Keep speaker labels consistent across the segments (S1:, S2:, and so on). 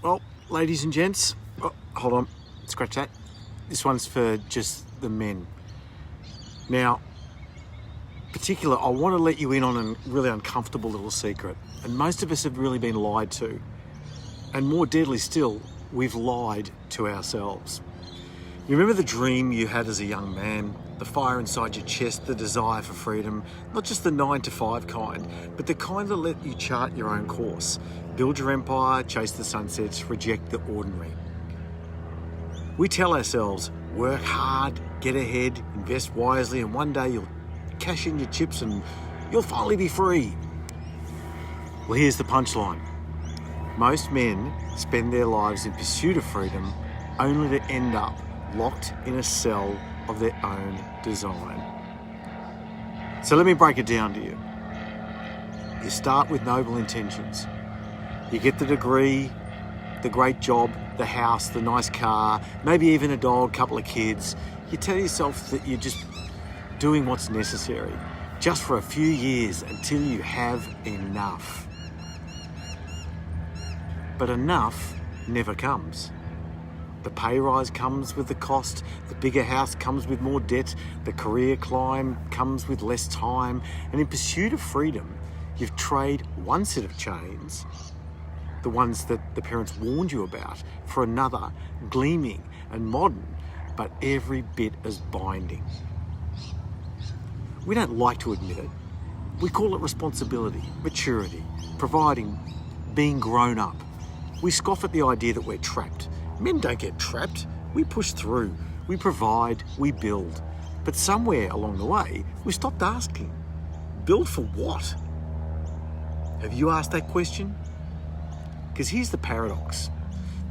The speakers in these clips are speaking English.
S1: Well, ladies and gents, hold on, scratch that. This one's for just the men. Now, particular, I want to let you in on a really uncomfortable little secret. And most of us have really been lied to. And more deadly still, we've lied to ourselves. You remember the dream you had as a young man, the fire inside your chest, the desire for freedom, not just the 9-to-5 kind, but the kind that let you chart your own course, build your empire, chase the sunsets, reject the ordinary. We tell ourselves, work hard, get ahead, invest wisely, and one day you'll cash in your chips and you'll finally be free. Well, here's the punchline. Most men spend their lives in pursuit of freedom only to end up locked in a cell of their own design. So let me break it down to you. You start with noble intentions. You get the degree, the great job, the house, the nice car, maybe even a dog, couple of kids. You tell yourself that you're just doing what's necessary, just for a few years until you have enough. But enough never comes. The pay rise comes with the cost, the bigger house comes with more debt, the career climb comes with less time, and in pursuit of freedom, you've traded one set of chains, the ones that the parents warned you about, for another, gleaming and modern, but every bit as binding. We don't like to admit it. We call it responsibility, maturity, providing, being grown up. We scoff at the idea that we're trapped. Men don't get trapped. We push through. We provide. We build. But somewhere along the way, we stopped asking. Build for what? Have you asked that question? Because here's the paradox.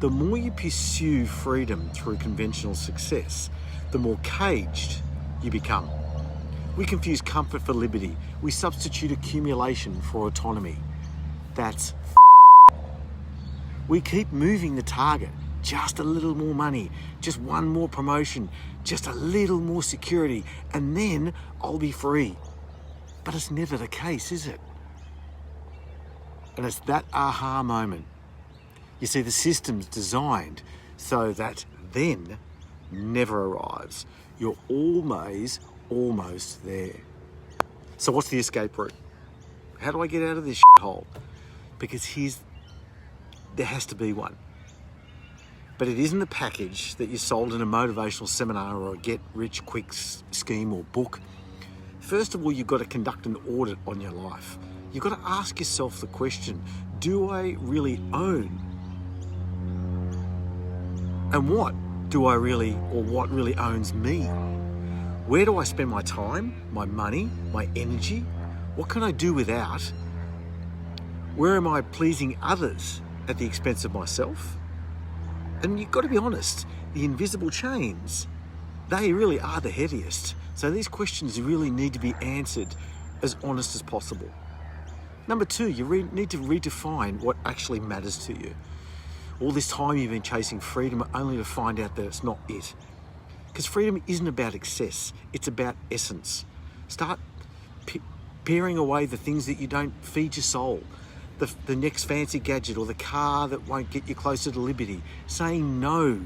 S1: The more you pursue freedom through conventional success, the more caged you become. We confuse comfort for liberty. We substitute accumulation for autonomy. That's we keep moving the target. Just a little more money, just one more promotion, just a little more security, and then I'll be free. But it's never the case, is it? And it's that aha moment. You see, the system's designed so that then never arrives. You're almost there. So what's the escape route? How do I get out of this hole? Because there has to be one. But it isn't a package that you sold in a motivational seminar or a get-rich-quick scheme or book. First of all, you've got to conduct an audit on your life. You've got to ask yourself the question, do I really own? And what really owns me? Where do I spend my time, my money, my energy? What can I do without? Where am I pleasing others at the expense of myself? And you've got to be honest, the invisible chains, they really are the heaviest. So these questions really need to be answered as honest as possible. Number two, you need to redefine what actually matters to you. All this time you've been chasing freedom only to find out that it's not it. Because freedom isn't about excess, it's about essence. Start paring away the things that you don't feed your soul. The next fancy gadget or the car that won't get you closer to liberty. Saying no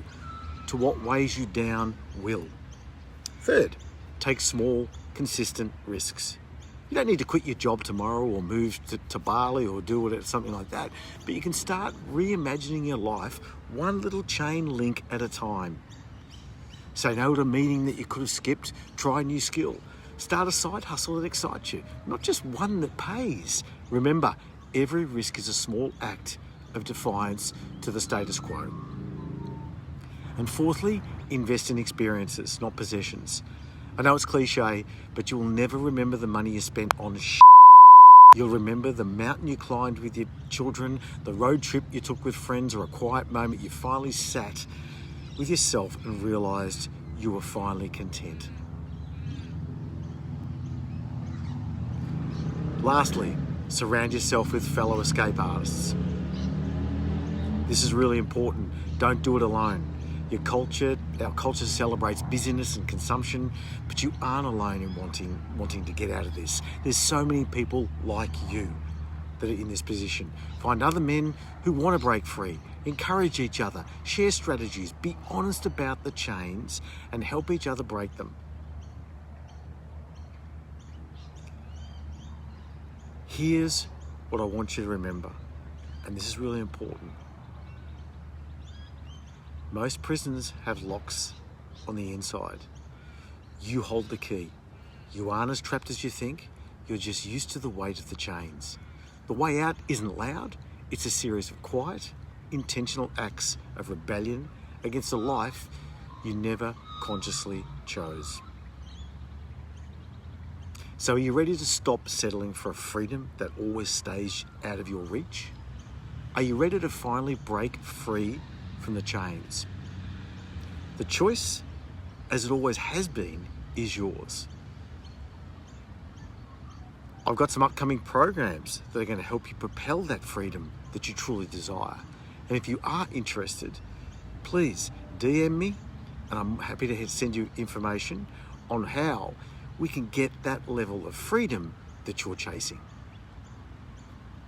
S1: to what weighs you down will. Third, take small, consistent risks. You don't need to quit your job tomorrow or move to Bali or do something like that, but you can start reimagining your life one little chain link at a time. Say no to a meeting that you could have skipped, try a new skill. Start a side hustle that excites you, not just one that pays. Remember, every risk is a small act of defiance to the status quo. And fourthly, invest in experiences, not possessions. I know it's cliche, but you'll never remember the money you spent on You'll remember the mountain you climbed with your children, the road trip you took with friends, or a quiet moment you finally sat with yourself and realised you were finally content. Lastly, surround yourself with fellow escape artists. This is really important. Don't do it alone. Our culture celebrates busyness and consumption, but you aren't alone in wanting to get out of this. There's so many people like you that are in this position. Find other men who want to break free. Encourage each other, share strategies, be honest about the chains, and help each other break them. Here's what I want you to remember, and this is really important. Most prisons have locks on the inside. You hold the key. You aren't as trapped as you think. You're just used to the weight of the chains. The way out isn't loud. It's a series of quiet, intentional acts of rebellion against a life you never consciously chose. So are you ready to stop settling for a freedom that always stays out of your reach? Are you ready to finally break free from the chains? The choice, as it always has been, is yours. I've got some upcoming programs that are going to help you propel that freedom that you truly desire. And if you are interested, please DM me and I'm happy to send you information on how we can get that level of freedom that you're chasing.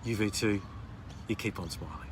S1: UV2, you keep on smiling.